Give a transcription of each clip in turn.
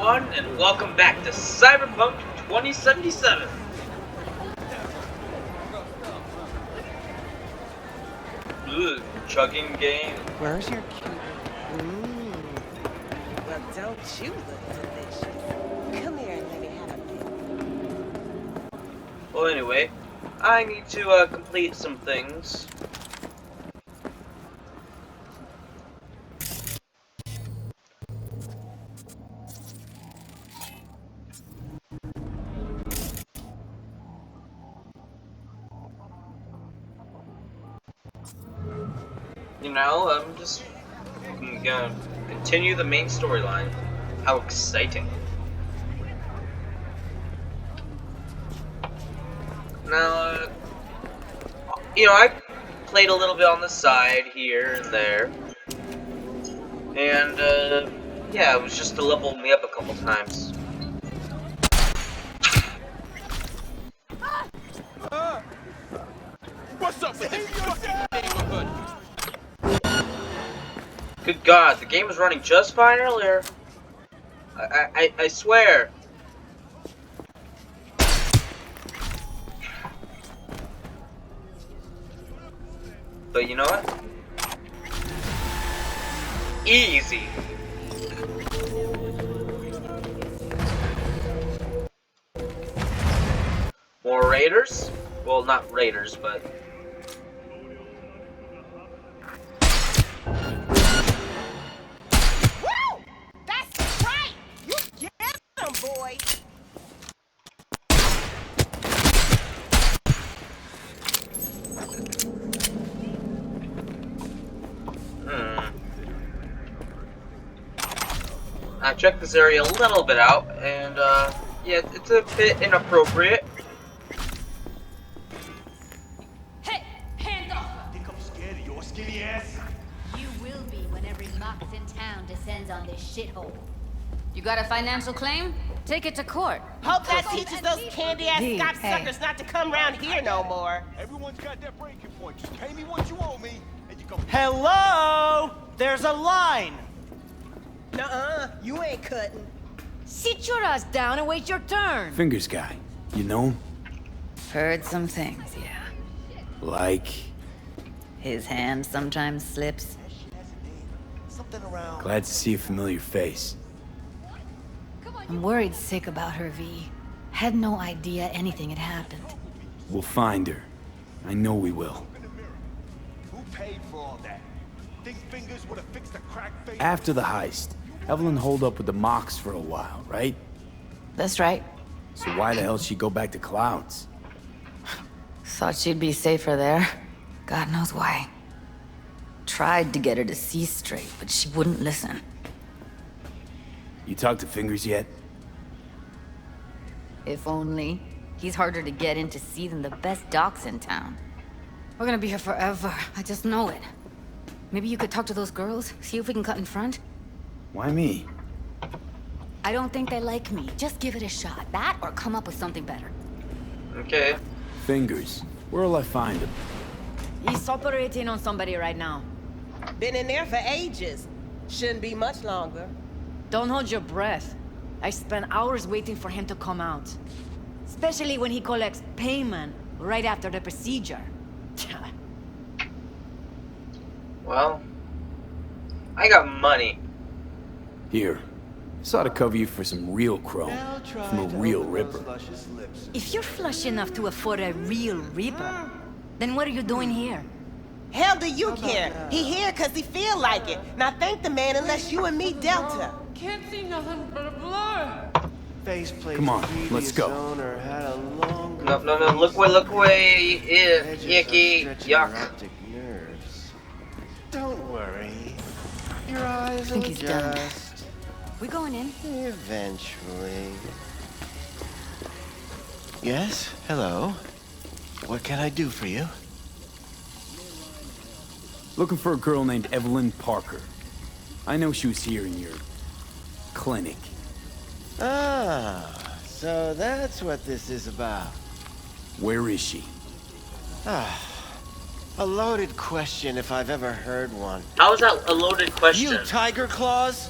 everyone, and welcome back to Cyberpunk 2077. Ugh, chugging game. Where's your cute? Well, don't you look delicious? Come here and let me have a bit. Well, anyway, I need to complete some things. You know, I'm just gonna continue the main storyline. How exciting. Now, you know, I played a little bit on the side here and there. And, yeah, it was just to level me up a couple times. What's up with this fucking neighborhood? Good God, the game was running just fine earlier. I swear. But you know what? Easy. More raiders? Well, not raiders, but... Woo! That's right! You get them, boy! I checked this area a little bit out, and, yeah, it's a bit inappropriate. Hey, hands off! Think I'm scared of your skinny ass? You will be when every mox in town descends on this shithole. You got a financial claim? Take it to court. Hope that teaches those candy-ass cop suckers not to come around here no more. Everyone's got that breaking point. Just pay me what you owe me, and you come. Hello? There's a line. Nuh-uh, you ain't cutting. Sit your ass down and wait your turn. Fingers guy, you know him? Heard some things, yeah. Like, His hand sometimes slips. Something around. glad to see a familiar face. I'm worried sick about her, V. Had no idea anything had happened. We'll find her. I know we will. Who paid for all that? Think fingers would have fixed the crack face? After the heist, Evelyn holed up with the Mox for a while, right? That's right. So why the hell she go back to Clouds? Thought she'd be safer there. God knows why. Tried to get her to see straight, but she wouldn't listen. You talked to Fingers yet? If only. He's harder to get in to see than the best docs in town. We're gonna be here forever. I just know it. Maybe you could talk to those girls, see if we can cut in front? Why me? I don't think they like me. Just give it a shot. That or come up with something better. Okay. Fingers. Where'll I find him? He's operating on somebody right now. Been in there for ages. Shouldn't be much longer. Don't hold your breath. I spent hours waiting for him to come out. Especially when he collects payment right after the procedure. Well, I got money. Here. This ought to cover you for some real chrome. From a real ripper. If you're flush enough to afford a real reaper, then what are you doing here? Hell do you care? He here cause he feel like it. Now thank the man unless you and me Delta. Can't see nothing but a blur. Come on, let's go. No, look away, icky, yuck. Don't worry. Your eyes I think he's done. adjust. We going in? Eventually. Yes? Hello? What can I do for you? Looking for a girl named Evelyn Parker. I know she was here in your clinic. Ah, so that's what this is about. Where is she? A loaded question if I've ever heard one. How is that a loaded question? You tiger claws?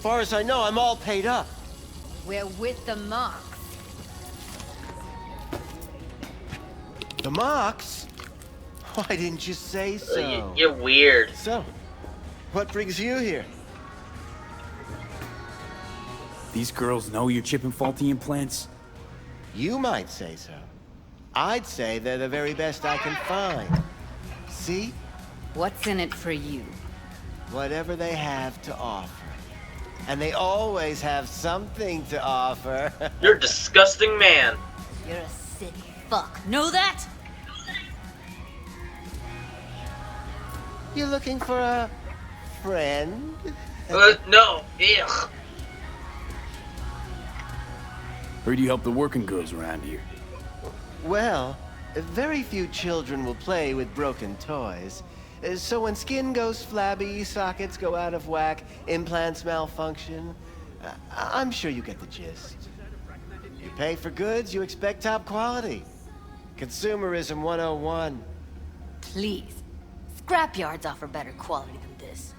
Far as I know, I'm all paid up. We're with the Mox. The Mox? Why didn't you say so? You're weird. So, what brings you here? These girls know you're chipping faulty implants? You might say so. I'd say they're the very best I can find. See? What's in it for you? Whatever they have to offer. And they always have something to offer. You're a disgusting man. You're a sick fuck. Know that? You looking for a friend? No. Ugh. Heard you help the working girls around here. Well, very few children will play with broken toys. So when skin goes flabby, sockets go out of whack, implants malfunction, I'm sure you get the gist. You pay for goods, you expect top quality. Consumerism 101. Please. Scrapyards offer better quality than this.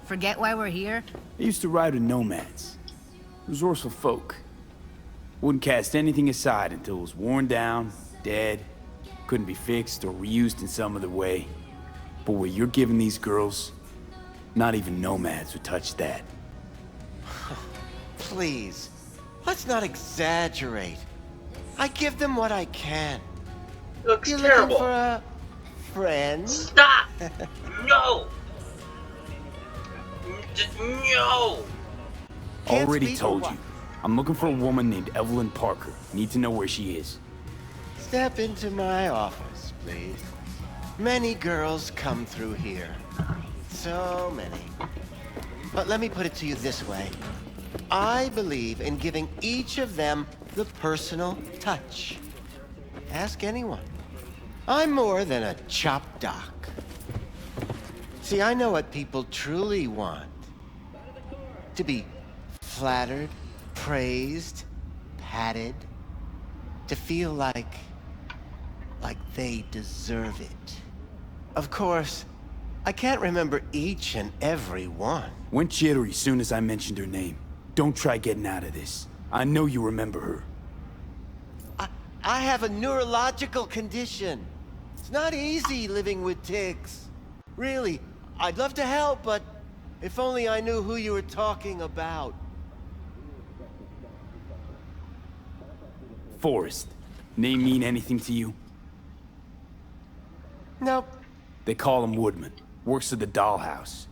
Forget why we're here? I used to ride with nomads. Resourceful folk. Wouldn't cast anything aside until it was worn down, dead, couldn't be fixed or reused in some other way. But what you're giving these girls, not even nomads would touch that. Please, let's not exaggerate. I give them what I can. Looks You're terrible. looking for a friend? Stop! No! No! Can't Already speak or told what? you. I'm looking for a woman named Evelyn Parker. Need to know where she is. Step into my office, please. Many girls come through here. So many. But let me put it to you this way. I believe in giving each of them the personal touch. Ask anyone. I'm more than a chop doc. See, I know what people truly want. To be flattered, praised, patted. To feel like they deserve it. Of course, I can't remember each and every one. Went jittery soon as I mentioned her name. Don't try getting out of this. I know you remember her. I have a neurological condition. It's not easy living with tics. Really, I'd love to help, but if only I knew who you were talking about. Forrest. Name mean anything to you? Nope. They call him Woodman. Works at the dollhouse.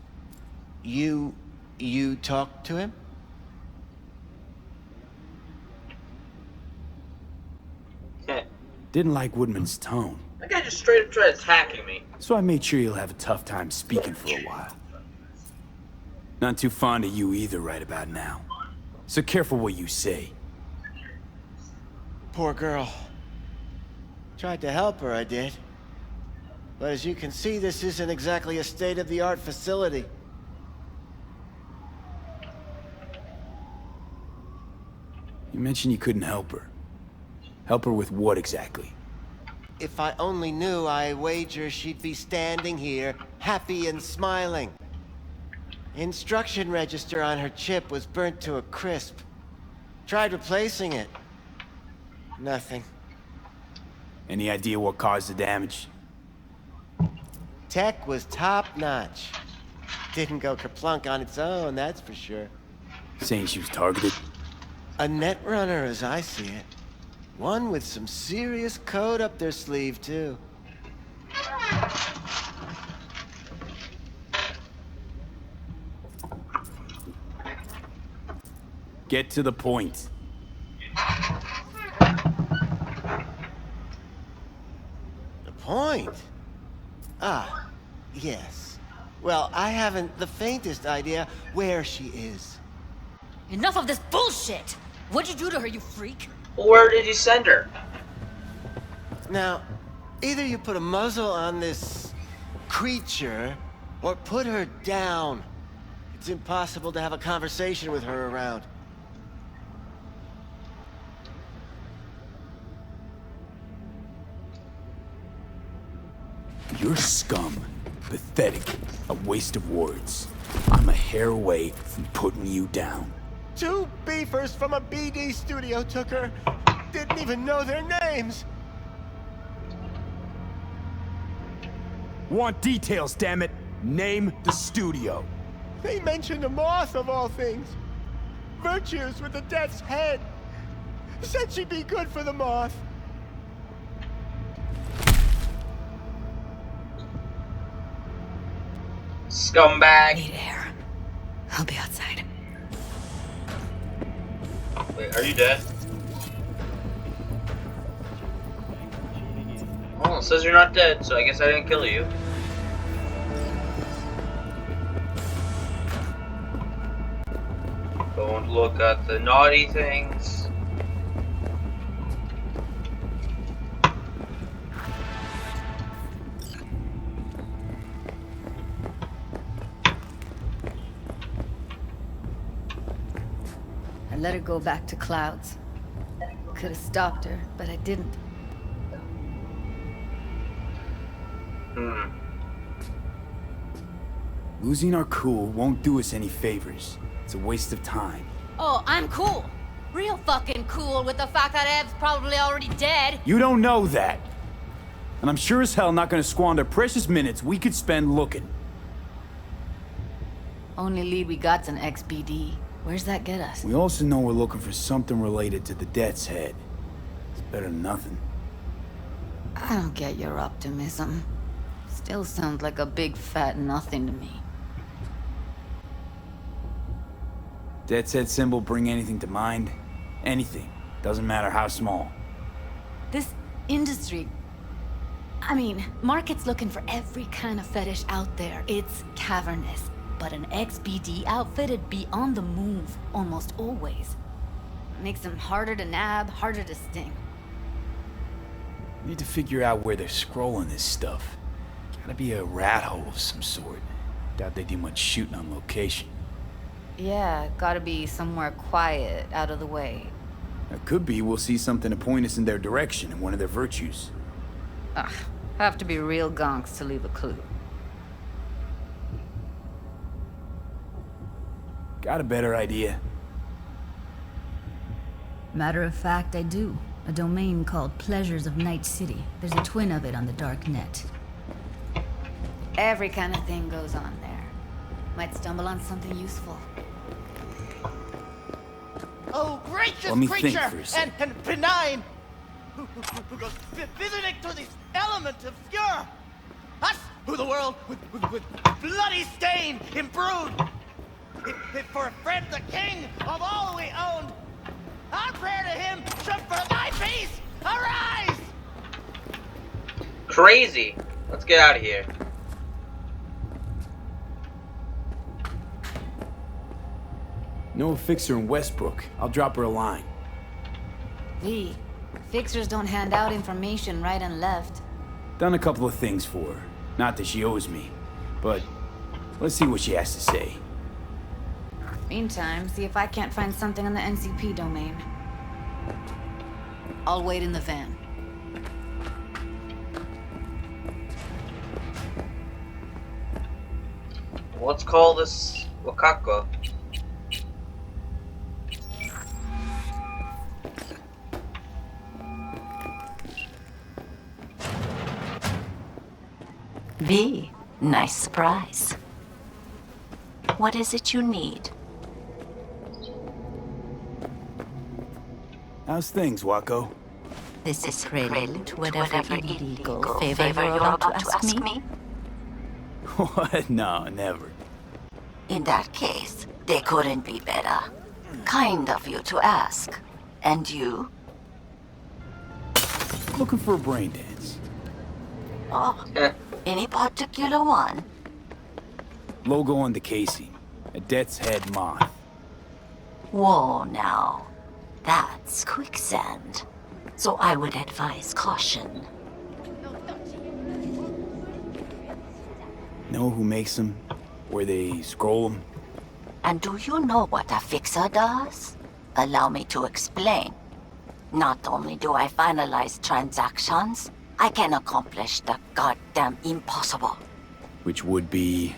You talked to him? Didn't like Woodman's tone, That guy just straight up tried attacking me. so I made sure he'll have a tough time speaking for a while. Not too fond of you either right about now. So careful what you say. Poor girl. Tried to help her, I did. But as you can see, this isn't exactly a state-of-the-art facility. You mentioned you couldn't help her. Help her with what exactly? If I only knew, I wager she'd be standing here, happy and smiling. Instruction register on her chip was burnt to a crisp. Tried replacing it. Nothing. Any idea what caused the damage? Tech was top-notch. Didn't go kerplunk on its own, that's for sure. Saying she was targeted? A net runner, as I see it. One with some serious code up their sleeve, too. Get to the point. The point? Ah, yes. Well, I haven't the faintest idea where she is. Enough of this bullshit! What'd you do to her, you freak? Where did you send her? Now, either you put a muzzle on this creature, or put her down. It's impossible to have a conversation with her around. You're scum. Pathetic. A waste of words. I'm a hair away from putting you down. 2 beefers from a BD studio took her. Didn't even know their names. Want details, damn it. Name the studio. They mentioned a moth of all things. Virtues with the death's head. Said she'd be good for the moth. Scumbag. Need air. I'll be outside. Wait, are you dead? Oh, it says you're not dead, so I guess I didn't kill you. Don't look at the naughty things. I let her go back to Clouds. Could have stopped her, but I didn't. Losing our cool won't do us any favors. It's a waste of time. Oh, I'm cool. Real fucking cool with the fact that Ev's probably already dead. You don't know that. And I'm sure as hell not gonna squander precious minutes we could spend looking. Only lead we got's an XBD. Where's that get us? We also know we're looking for something related to the Death's Head. It's better than nothing. I don't get your optimism. Still sounds like a big fat nothing to me. Death's Head symbol bring anything to mind? Anything. Doesn't matter how small. This industry... I mean, market's looking for every kind of fetish out there. It's cavernous. But an XBD outfit'd be on the move, almost always. Makes them harder to nab, harder to sting. Need to figure out where they're scrolling this stuff. Gotta be a rat hole of some sort. Doubt they do much shooting on location. Yeah, gotta be somewhere quiet, out of the way. It could be we'll see something to point us in their direction in one of their virtues. Ugh, have to be real gonks to leave a clue. Got a better idea? Matter of fact, I do. A domain called Pleasures of Night City. There's a twin of it on the dark net. Every kind of thing goes on there. Might stumble on something useful. Oh, gracious Let me think creature for a second. and benign, who goes visiting through these elements obscure. Us, who the world with bloody stain imbrued. If for a friend the king of all we owned, our prayer to him should for thy peace arise. Crazy. Let's get out of here. Know a fixer in Westbrook. I'll drop her a line. V, fixers don't hand out information right and left. Done a couple of things for her. Not that she owes me, but let's see what she has to say. Meantime, see if I can't find something on the NCP domain. I'll wait in the van. Let's call this Wakako. V, nice surprise. What is it you need? How's things, Wako? This is prelude to whatever illegal favor you're about to ask me? What? No, never. In that case, they couldn't be better. Kind of you to ask. And you? Looking for a brain dance. Oh, any particular one? Logo on the casing. A Death's Head moth. Whoa, now. That's quicksand. So I would advise caution. Know who makes them? Where they scroll them? And do you know what a fixer does? Allow me to explain. Not only do I finalize transactions, I can accomplish the goddamn impossible. Which would be...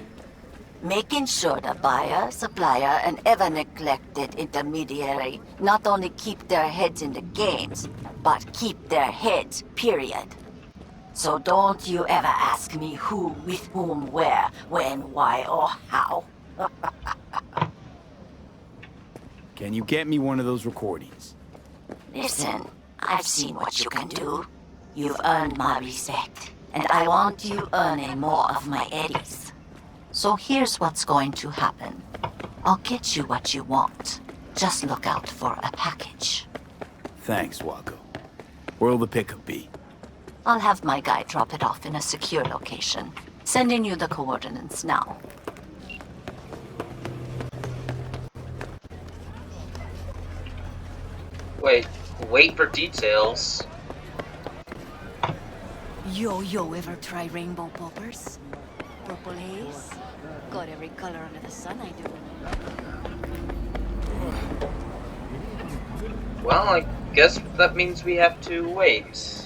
Making sure the buyer, supplier, and ever neglected intermediary not only keep their heads in the games, but keep their heads, period. So don't you ever ask me who, with whom, where, when, why, or how. Can you get me one of those recordings? Listen, I've seen what you can do. You've earned my respect, and I want you earning more of my eddies. So here's what's going to happen. I'll get you what you want. Just look out for a package. Thanks, Wako. Where'll the pickup be? I'll have my guy drop it off in a secure location. Sending you the coordinates now. Wait for details. Yo, ever try rainbow poppers? Purple haze? Got every color under the sun, I do. Well, I guess that means we have to wait.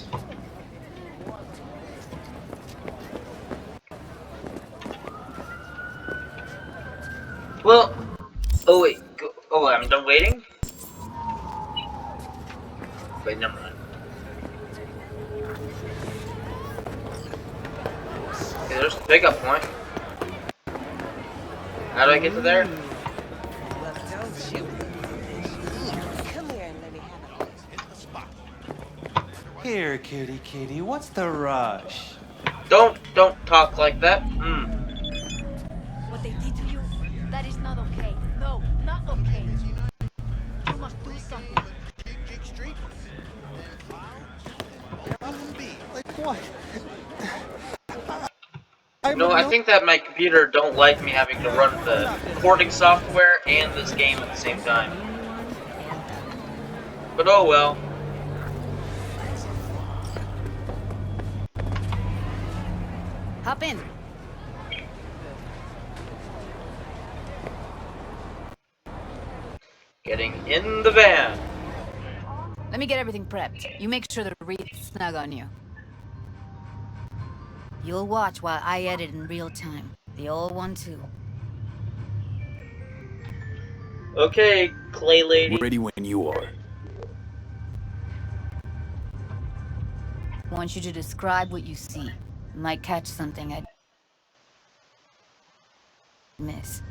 Well, oh wait, I'm done waiting? Wait, never mind. Okay, there's the pickup point. How do I get to there? Well, don't you? Come here and let me have a Here, kitty, what's the rush? Don't talk like that. What they did to you, that is not okay. No, not okay. You must do something. Like what? No, I think that my computer don't like me having to run the recording software and this game at the same time. But oh well. Hop in. Getting in the van. Let me get everything prepped. You make sure the wreath's snug on you. You'll watch while I edit in real time. The old one, too. Okay, Clay Lady. Ready when you are. I want you to describe what you see. Might catch something I miss.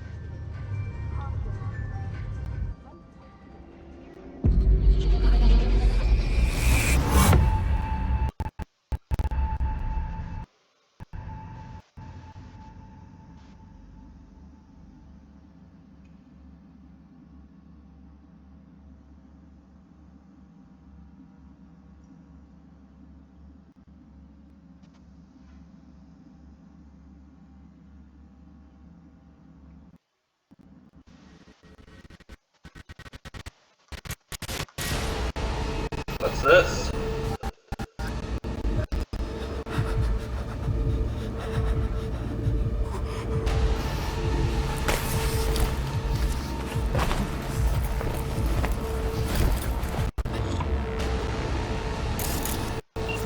What's this?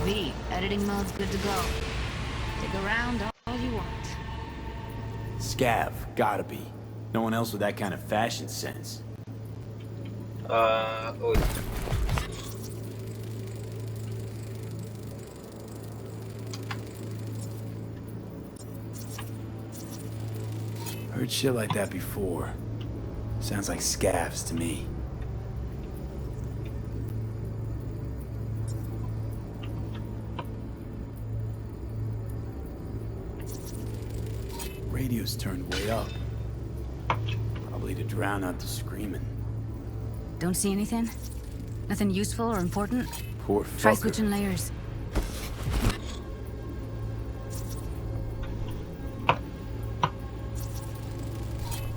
Sweet. Editing mode's good to go. Stick around all you want. Scav, gotta be. No one else with that kind of fashion sense. Oh. Heard shit like that before. Sounds like scavs to me. Radio's turned way up. Probably to drown out the screaming. Don't see anything? Nothing useful or important? Poor Try fucker. switching layers.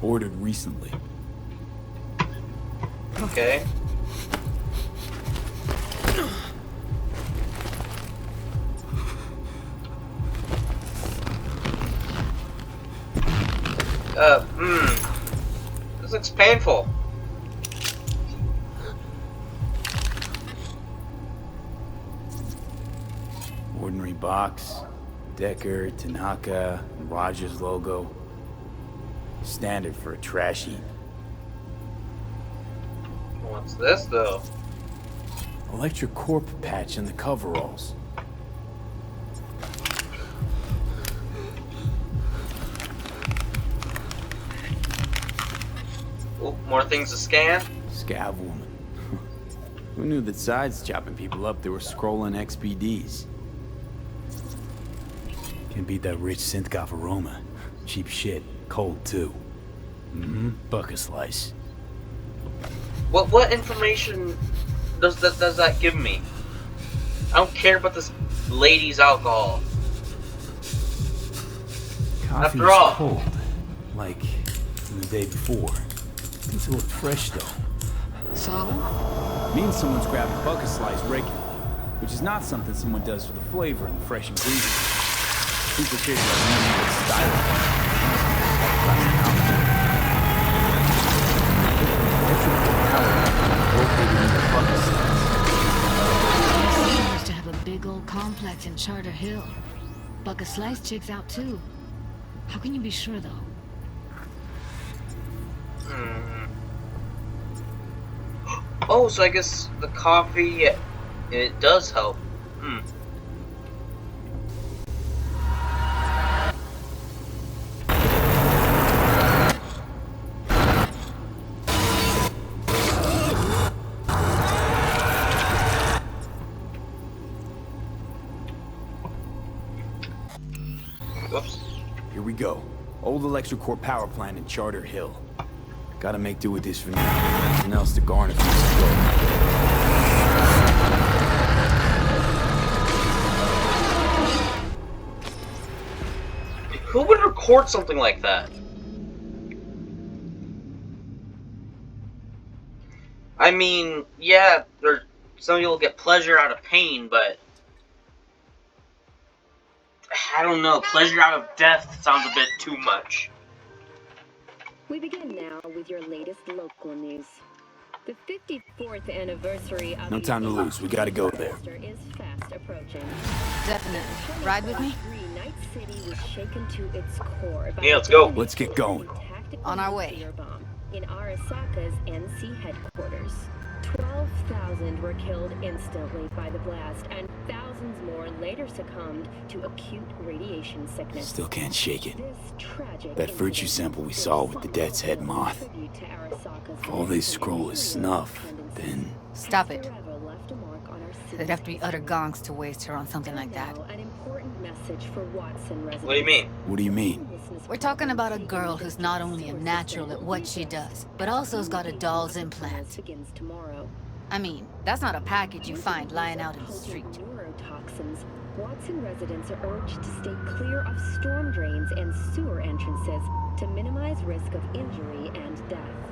Ordered recently. Okay. This looks painful. Ordinary box. Decker, Tanaka, Rogers logo. Standard for a trash heap. What's this though? Electric Corp patch in the coveralls. Oh, more things to scan? Scav woman. Who knew that sides chopping people up, they were scrolling XBDs? Can't beat that rich synth-goth aroma. Cheap shit. Cold, too. Buck a slice. What information does that give me? I don't care about this lady's alcohol. Coffee After all. is cold. Like the day before. Things look fresh, though. So? Means someone's grabbing bucket slice regularly, which is not something someone does for the flavor and the fresh ingredients. People chase like Used to have a big old complex in Charter Hill. Bucket Slice checks out too. How can you be sure though? Oh, so I guess the coffee, it does help. Whoops. Here we go. Old Electric Corp power plant in Charter Hill. Gotta make do with this for now. Nothing else to garner from this Who would record something like that? I mean, yeah, some people get pleasure out of pain, but I don't know, pleasure out of death sounds a bit too much. We begin now with your latest local news. The 54th anniversary of No time to lose. We gotta go there. is fast approaching. Definitely. Ride with me? Night City was shaken to its core by Yeah, let's go. Let's get going. On our way. nuclear bomb in Arasaka's NC headquarters. 12,000 were killed instantly by the blast, and thousands more later succumbed to acute radiation sickness. Still can't shake it. This tragic That virtue incident sample we saw with the Death's Head moth. tribute to Arasaka's If all they scroll is snuff, then... Stop it. forever left a mark on our They'd have to be utter gonks to waste her on something like that. An important message for Watson residents. What do you mean? What do you mean? We're talking about a girl who's not only a natural at what she does, but also has got a doll's implant. Begins tomorrow. I mean, that's not a package you find lying out in the street. Neurotoxins. Watson residents are urged to stay clear of storm drains and sewer entrances to minimize risk of injury and death.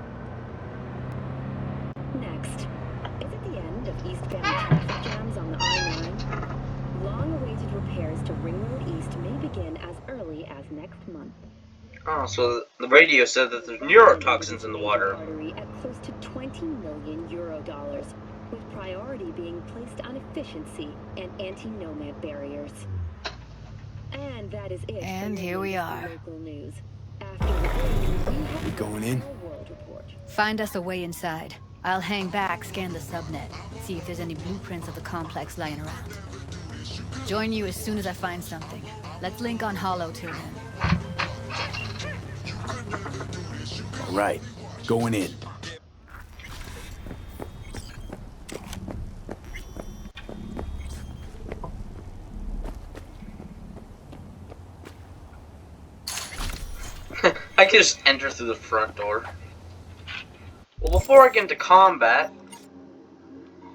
Next, is it the end of eastbound traffic jams on the I-9? Long-awaited repairs to Ring Road East may begin as early as next month. Oh, so the radio said that there's neurotoxins in the water. Artery at close to 20 million euro dollars, with priority being placed on efficiency and anti-nomad barriers. And that is it. And here we are. Local news. After the We going in? World Report. Find us a way inside. I'll hang back, scan the subnet, see if there's any blueprints of the complex lying around. Join you as soon as I find something. Let's link on Hollow till then. All right, going in. I can just enter through the front door. Well, before I get into combat,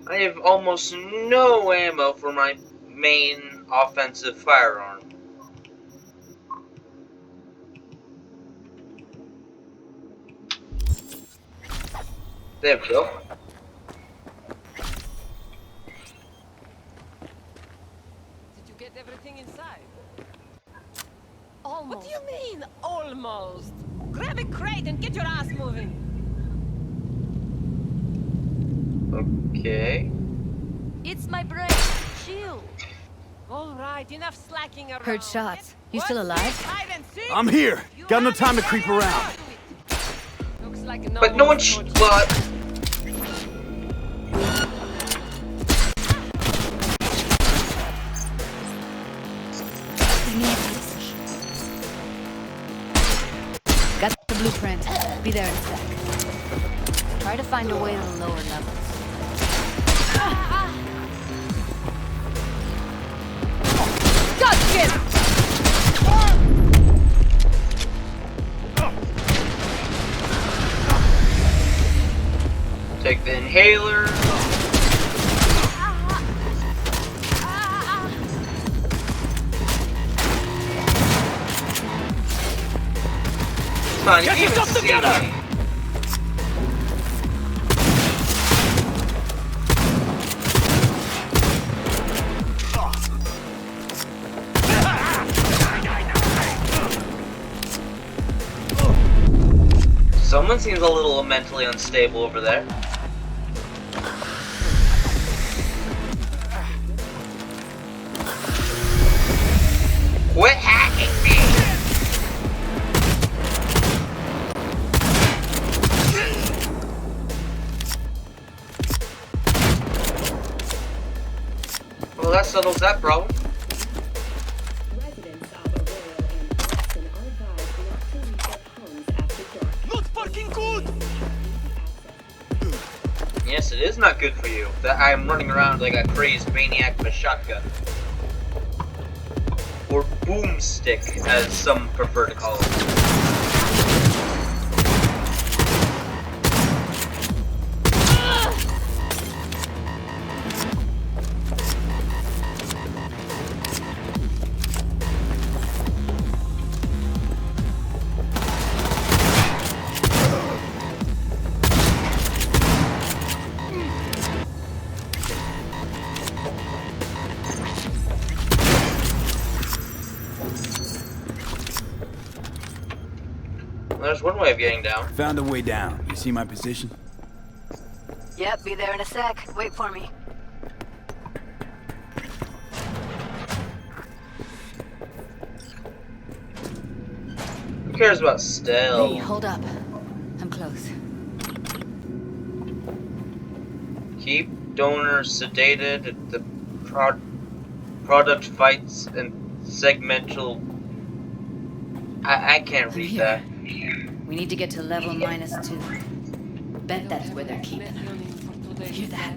I have almost no ammo for my main offensive firearm. There we go. Did you get everything inside? Almost. What do you mean, almost? Grab a crate and get your ass moving. Okay. It's my brain. Chill. All right, enough slacking around. Heard shots. You still alive? Hide and seek? I'm here. You Got no have time to it, creep carry around. on. Looks like But no one one's sh- tortured. well, Got the blueprint. Be there in a sec. Try to find a way to the lower levels. Gotcha! take the inhaler. Come on, you Get can even yourself see together! me. Someone seems a little mentally unstable over there. Quit hacking me! Well, that settles that problem. Residents of Aurora and Boston are advised not to leave their homes after dark. Not fucking good! Yes, it is not good for you that I'm running around like a crazed maniac with a shotgun. Or boomstick, as some prefer to call it. Well, there's one way of getting down. Found a way down. You see my position? Yep, be there in a sec. Wait for me. Who cares about stealth? Hey, hold up. I'm close. Keep donors sedated. The product fights and segmental. I can't read here. that. We need to get to level -2. Bet that's where they're keeping her. Hear that?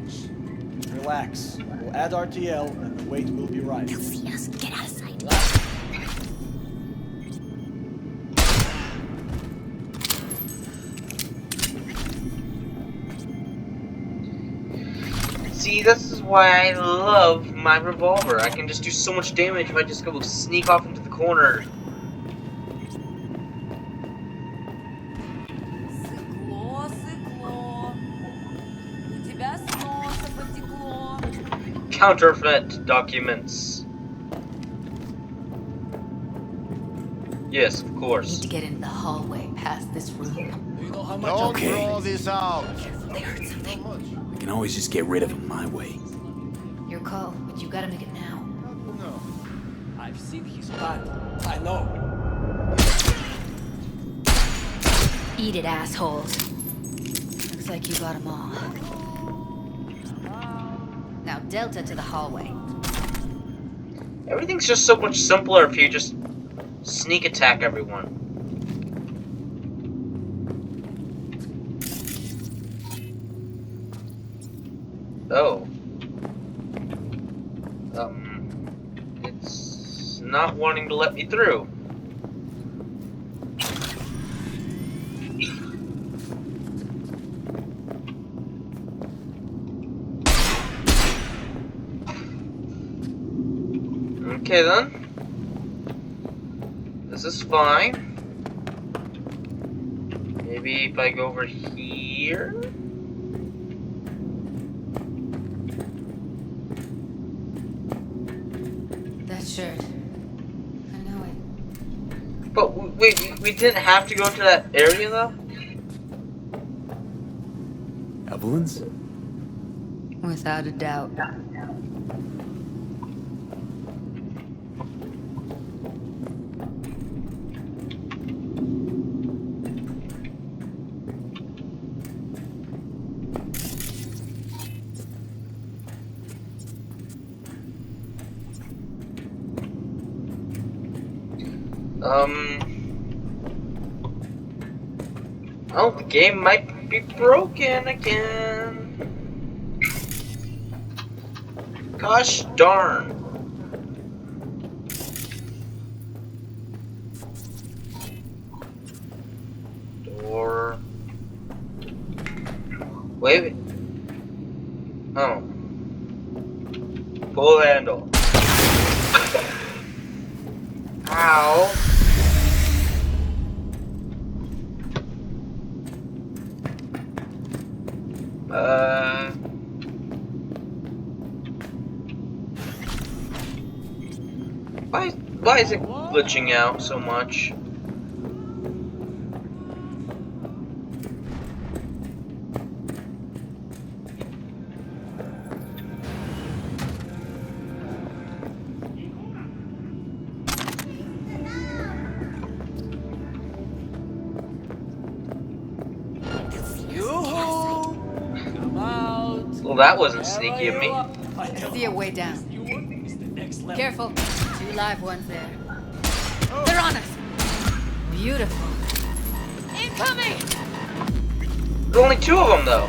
Relax. We'll add RTL and the weight will be right. They'll see us. Get out of sight. See, this is why I love my revolver. I can just do so much damage if I just go sneak off into the corner. Сыкло, сыкло. У тебя с носа потекло. Counterfeit documents. Yes, of Need course. to get in the hallway past this room. Do you know how much? Don't Okay. throw this out. They heard something. We can always just get rid of him my way. Your call, but you gotta make it now. No. I've seen his path. I know. Eat it, assholes. Looks like you got them all. Now Delta to the hallway. Everything's just so much simpler if you just sneak attack everyone. Oh. It's not wanting to let me through. Okay then. This is fine. Maybe if I go over here? That shirt. I know it. But we didn't have to go into that area though? Evelyn's? Without a doubt. Oh, the game might be broken again. Gosh darn. Door. Wait. Oh. Pull handle. Ow. Why is it glitching out so much? Well, that wasn't sneaky of me. See a way down. Careful. 2 live ones there. They're on us. Beautiful. Incoming! There's only 2 of them, though.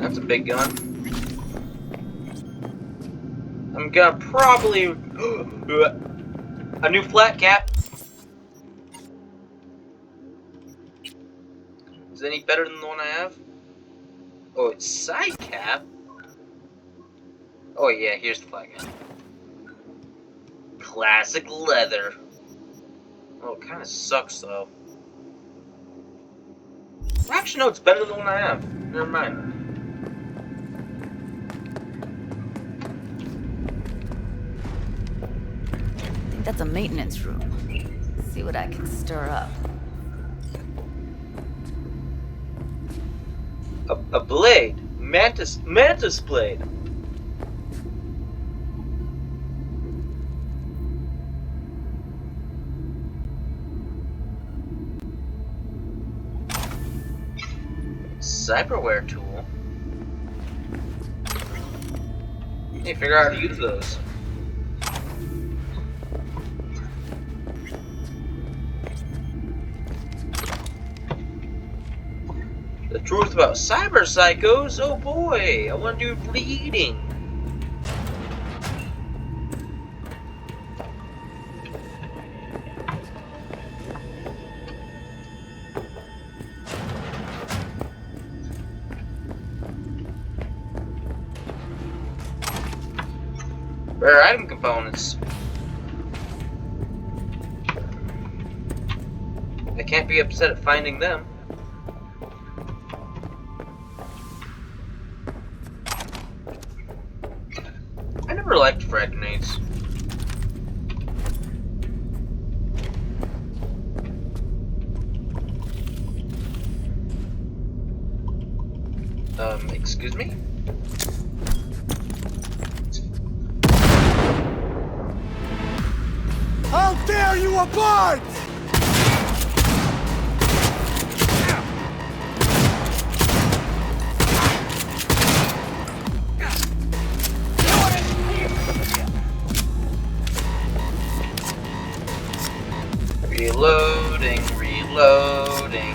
That's a big gun. I'm gonna probably... a new flat cap. Is it any better than the one I have? Oh, it's side cap? Oh yeah, here's the flat cap. Classic leather. Oh, it kinda sucks though. Actually, no, it's better than the one I have. Never mind. I think that's a maintenance room. See what I can stir up. A blade. Mantis blade. Cyberware tool. Hey, figure out how to use those. The truth about cyber psychos, oh boy, I want to do bleeding. Rare item components. I can't be upset at finding them. I never liked frag grenades. Excuse me? How dare you abide! Reloading, reloading.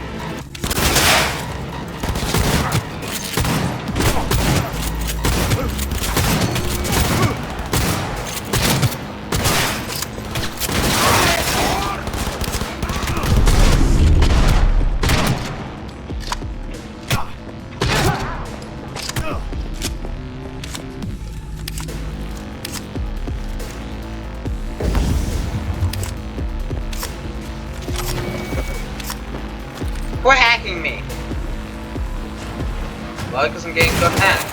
Quit hacking me! Well, because I'm getting stuff hacked.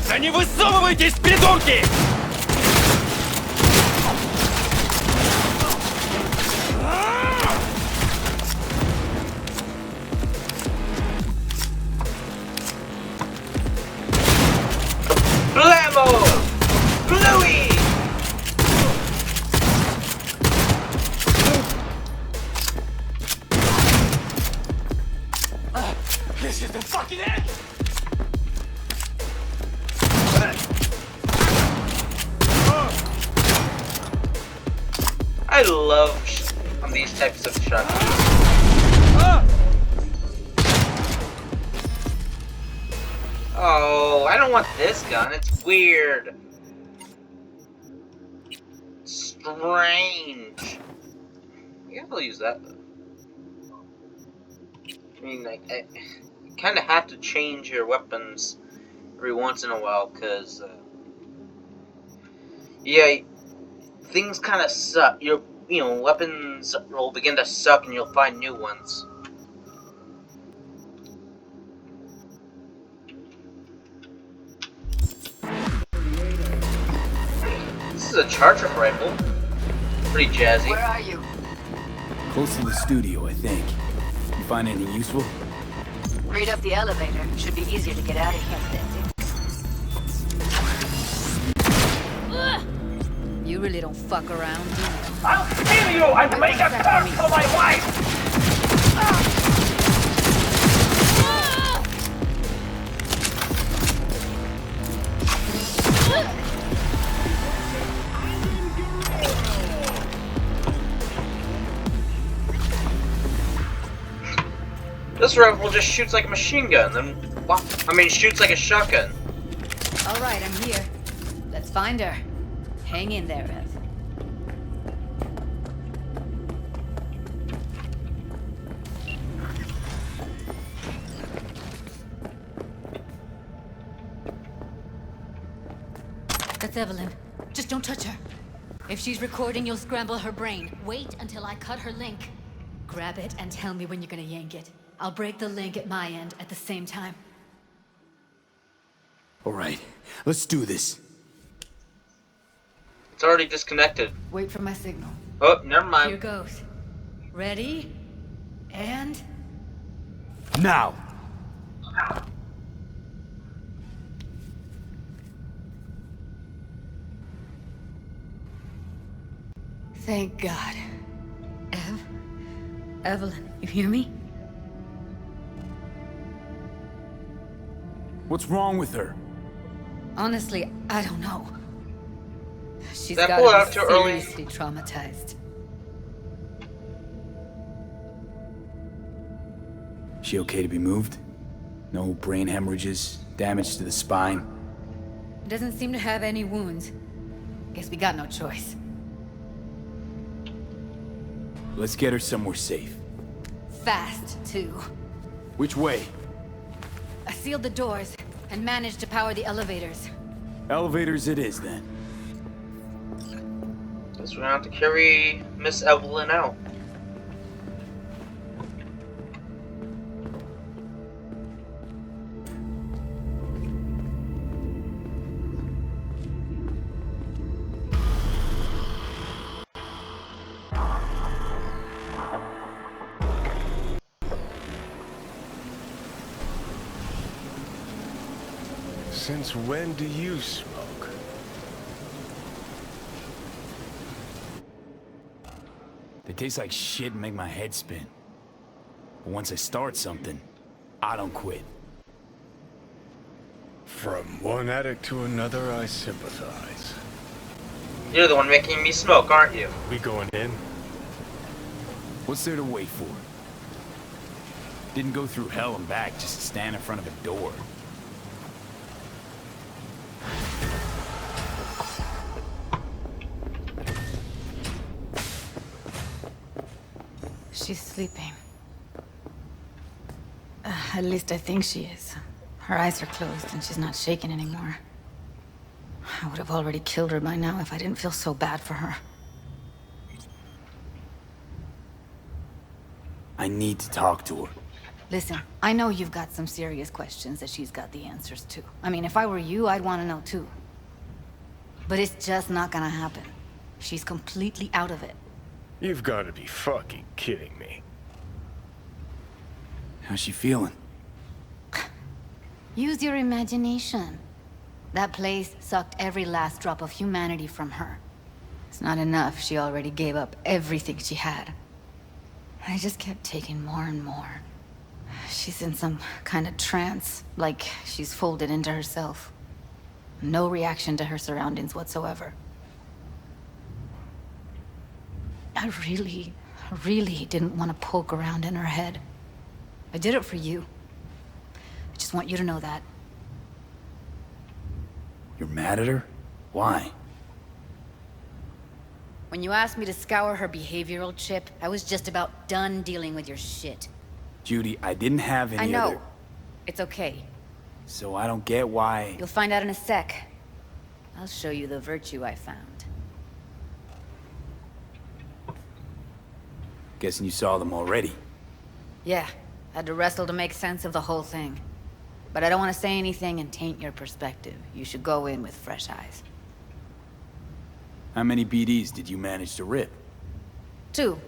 Да не высовывайтесь, придурки! This is the fucking end! I love these types of shots. Oh, I don't want this gun. It's weird. Strange. I guess I'll use that. I mean, I kind of have to change your weapons every once in a while, because, yeah, things kind of suck. You know, weapons will begin to suck and you'll find new ones. This is a charger rifle. Pretty jazzy. Where are you? Close to the studio, I think. You find anything useful? Read up the elevator. Should be easier to get out of here. You really don't fuck around, do you? I'll kill you and make a curse for my wife! This rifle just shoots like a machine gun, then what? I mean, shoots like a shotgun. All right, I'm here. Let's find her. Hang in there, Ev. That's Evelyn. Just don't touch her. If she's recording, you'll scramble her brain. Wait until I cut her link. Grab it and tell me when you're gonna yank it. I'll break the link at my end at the same time. All right, let's do this. It's already disconnected. Wait for my signal. Oh, never Here mind. goes. Ready? And... Now! Thank God. Evelyn, you hear me? What's wrong with her? Honestly, I don't know. She's That got pulled to out be too early. seriously traumatized. She okay to be moved? No brain hemorrhages, damage to the spine? Doesn't seem to have any wounds. Guess we got no choice. Let's get her somewhere safe. Fast, too. Which way? I sealed the doors and managed to power the elevators. Elevators it is, then. Guess we're gonna have to carry Miss Evelyn out. Since when do you smoke? They taste like shit and make my head spin. But once I start something, I don't quit. From one addict to another, I sympathize. You're the one making me smoke, aren't you? We going in? What's there to wait for? Didn't go through hell and back just to stand in front of a door. She's sleeping. At least I think she is. Her eyes are closed and she's not shaking anymore. I would have already killed her by now if I didn't feel so bad for her. I need to talk to her. Listen, I know you've got some serious questions that she's got the answers to. I mean, if I were you, I'd want to know too. But it's just not gonna happen. She's completely out of it. You've got to be fucking kidding me. How's she feeling? Use your imagination. That place sucked every last drop of humanity from her. It's not enough, she already gave up everything she had. I just kept taking more and more. She's in some kind of trance, like she's folded into herself. No reaction to her surroundings whatsoever. I really didn't want to poke around in her head. I did it for you. I just want you to know that. You're mad at her? Why? When you asked me to scour her behavioral chip, I was just about done dealing with your shit. Judy, I didn't have any I know. other... It's okay. So I don't get why... You'll find out in a sec. I'll show you the virtue I found. Guessing you saw them already. Yeah, had to wrestle to make sense of the whole thing. But I don't want to say anything and taint your perspective. You should go in with fresh eyes. How many BDs did you manage to rip? 2.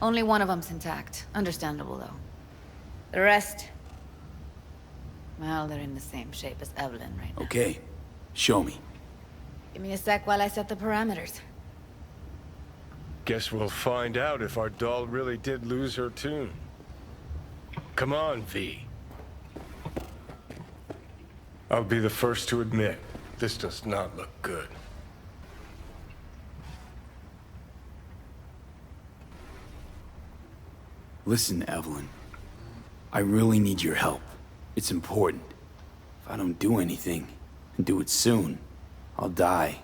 Only one of them's intact. Understandable, though. The rest... well, they're in the same shape as Evelyn right now. Okay. Show me. Give me a sec while I set the parameters. Guess we'll find out if our doll really did lose her tune. Come on, V. I'll be the first to admit, this does not look good. Listen, Evelyn. I really need your help. It's important. If I don't do anything, and do it soon, I'll die.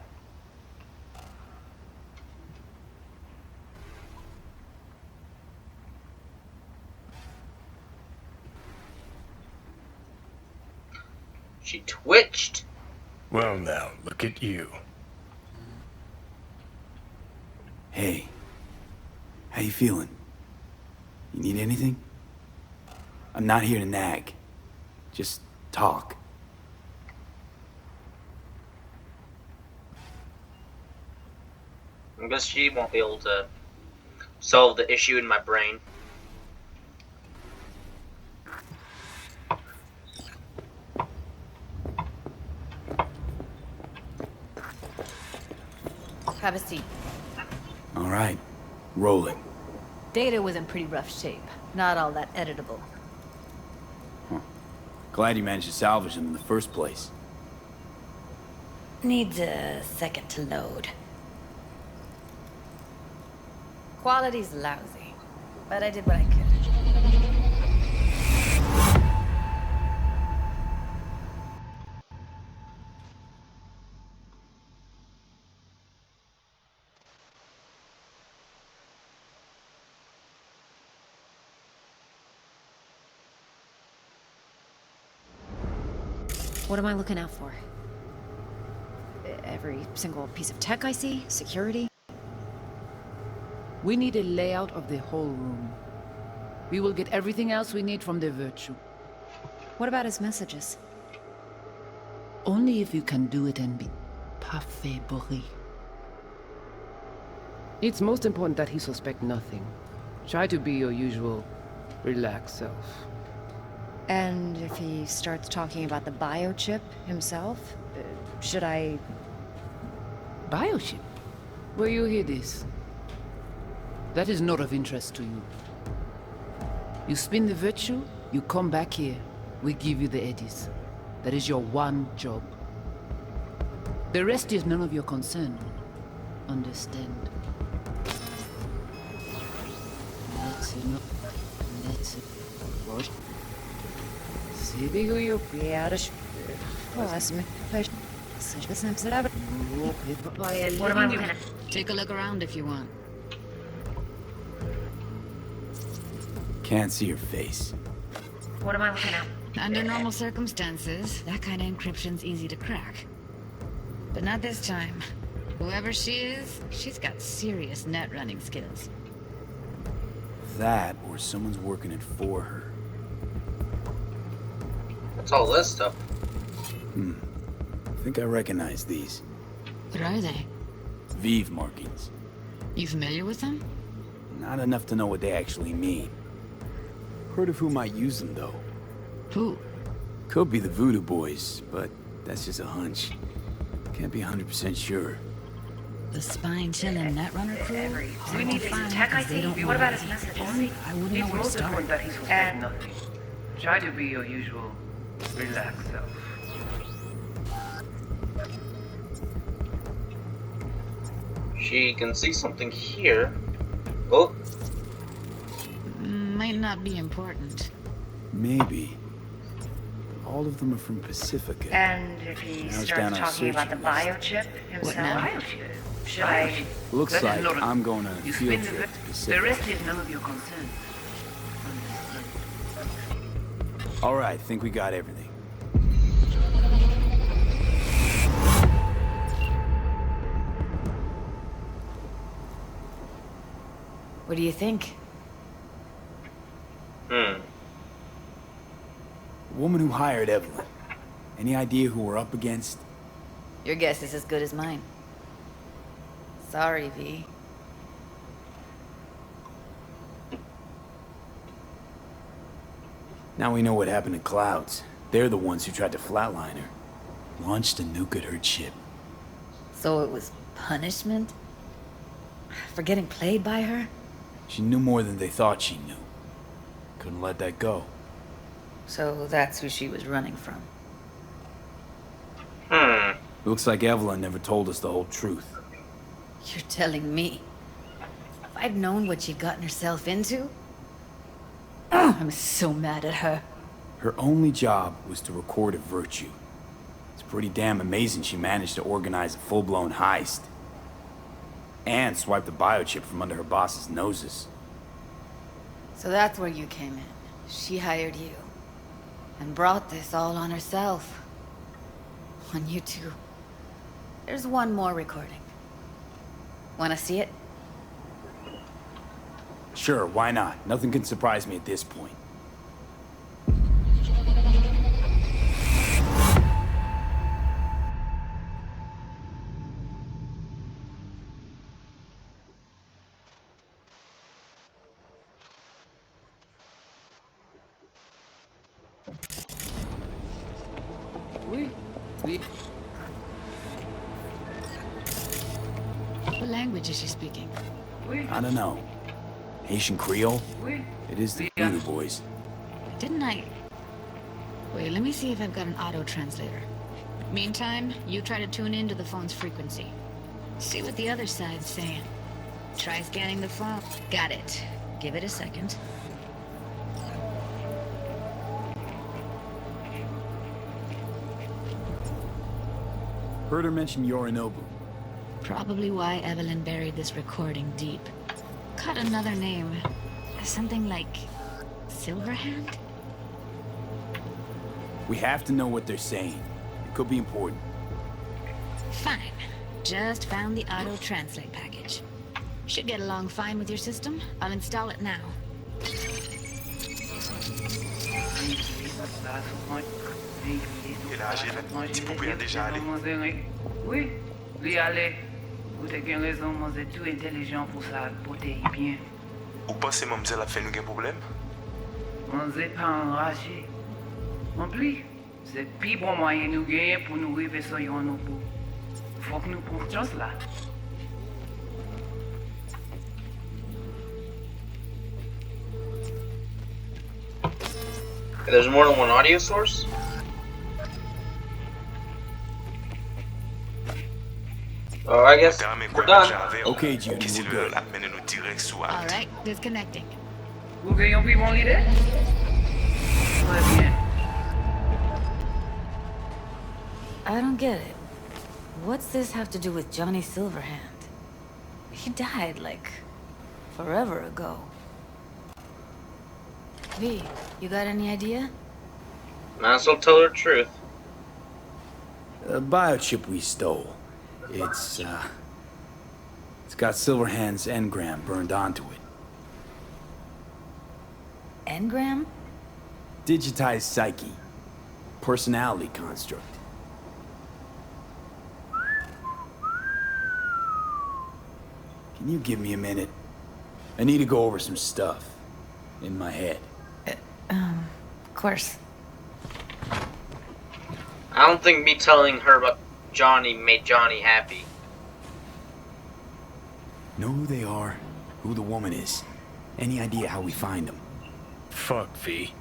She twitched. Well now, look at you. Hey. How you feeling? You need anything? I'm not here to nag. Just talk. I guess she won't be able to solve the issue in my brain. Have a seat. All right. Rolling. Data was in pretty rough shape. Not all that editable. Huh. Glad you managed to salvage them in the first place. Needs a second to load. Quality's lousy, but I did what I could. What am I looking out for? Every single piece of tech I see? Security? We need a layout of the whole room. We will get everything else we need from the Virtue. What about his messages? Only if you can do it and be parfait bourré. It's most important that he suspect nothing. Try to be your usual, relaxed self. And if he starts talking about the biochip himself, should I... Biochip? Where you hear this? That is not of interest to you. You spin the Virtue, you come back here. We give you the eddies. That is your one job. The rest is none of your concern. Understand? Take a look around if you want. Can't see your face. What am I looking at? Under normal circumstances, that kind of encryption's easy to crack. But not this time. Whoever she is, she's got serious net running skills. That, or someone's working it for her. What's all this stuff? I think I recognize these. What are they? Vive markings. You familiar with them? Not enough to know what they actually mean. Heard of who might use them, though. Who? Could be the Voodoo Boys, but that's just a hunch. Can't be 100% sure. The spine-chilling Netrunner crew? We need some tech, I see. What about his messages? I wouldn't know where to start. And Try to be your usual relaxed self. She can see something here. Oh. Might not be important. Maybe. All of them are from Pacifica. And if he Now it's starts down our talking about the search list. biochip himself, now? should I... Looks That is like not a- I'm going on a You field spin trip to the Pacifica. rest is none of your concern. All right, think we got everything. What do you think? The woman who hired Evelyn. Any idea who we're up against? Your guess is as good as mine. Sorry, V. Now we know what happened to Clouds. They're the ones who tried to flatline her. Launched a nuke at her ship. So it was punishment? For getting played by her? She knew more than they thought she knew. Couldn't let that go. So that's who she was running from. Looks like Evelyn never told us the whole truth. You're telling me? If I'd known what she'd gotten herself into? I'm so mad at her. Her only job was to record a virtue. It's pretty damn amazing she managed to organize a full-blown heist. And swipe the biochip from under her boss's noses. So that's where you came in. She hired you. And brought this all on herself. On you two. There's one more recording. Wanna see it? Sure, why not? Nothing can surprise me at this point. What language is she speaking? I don't know. Haitian Creole? It is the Voodoo Boys. Didn't I? Wait, let me see if I've got an auto translator. Meantime, you try to tune into the phone's frequency. See what the other side's saying. Try scanning the phone. Got it. Give it a second. Heard her mention Yorinobu. Probably why Evelyn buried this recording deep. Caught another name. Something like Silverhand? We have to know what they're saying. It could be important. Fine. Just found the auto translate package. Should get along fine with your system. I'll install it now. Et là, j'ai la petite poupée déjà allé. Oui, lui aller. Vous avez raison, moi c'est tout intelligent pour ça, pour te bien. Ou pensez mademoiselle a fait nous un problème? On n'est pas enragé. En plus, c'est pire bon moyen nous gagner pour nous arriver sur nos peaux. Faut que nous prenions chance là. There's more than one audio source? Oh, I guess we're done. Okay, Judy, we're good. All right, disconnecting. Vous gagnez plus bon l'idée? Très bien. I don't get it. What's this have to do with Johnny Silverhand? He died, like, forever ago. V, you got any idea? Might as well tell her the truth. The biochip we stole. It's got Silverhand's engram burned onto it. Engram? Digitized psyche. Personality construct. Can you give me a minute? I need to go over some stuff. In my head. Of course. I don't think me telling her about Johnny made Johnny happy. Know who they are, who the woman is. Any idea how we find them? Fuck, V.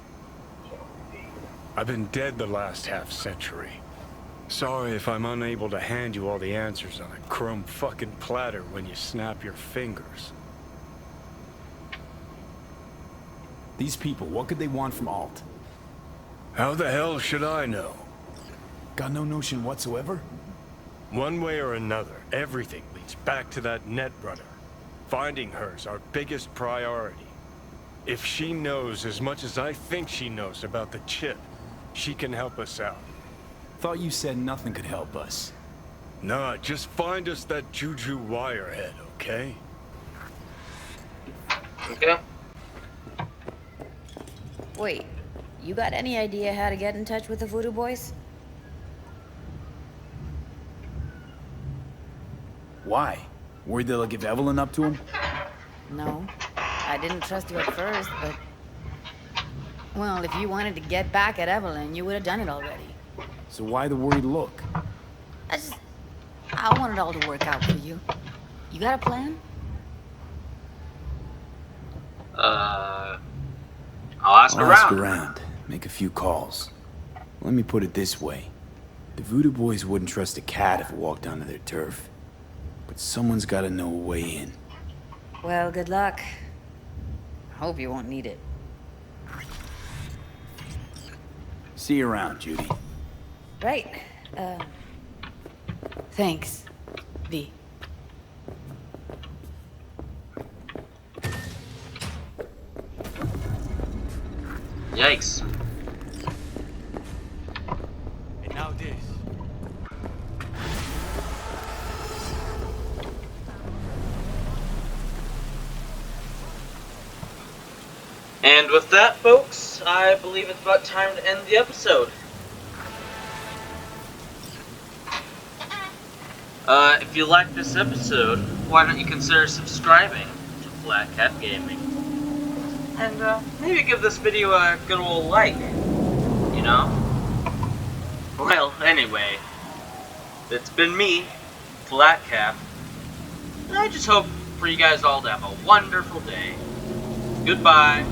I've been dead the last half-century. Sorry if I'm unable to hand you all the answers on a chrome fucking platter when you snap your fingers. These people, what could they want from Alt? How the hell should I know? Got no notion whatsoever? One way or another, everything leads back to that Netrunner. Finding her's our biggest priority. If she knows as much as I think she knows about the chip, she can help us out. Thought you said nothing could help us. Nah, just find us that Juju wirehead, okay? Okay. Wait, you got any idea how to get in touch with the Voodoo Boys? Why? Worried they'll give Evelyn up to him? No. I didn't trust you at first, but... Well, if you wanted to get back at Evelyn, you would have done it already. So why the worried look? I want it all to work out for you. You got a plan? I'll ask around. Make a few calls. Let me put it this way. The Voodoo Boys wouldn't trust a cat if it walked onto their turf. But someone's gotta know a way in. Well, good luck. Hope you won't need it. See you around, Judy. Right. Thanks, V. Yikes. And now this. And with that, folks, I believe it's about time to end the episode. If you like this episode, why don't you consider subscribing to Black Cat Gaming? And maybe give this video a good old like, you know? Well, anyway, it's been me, Black Cat, and I just hope for you guys all to have a wonderful day. Goodbye.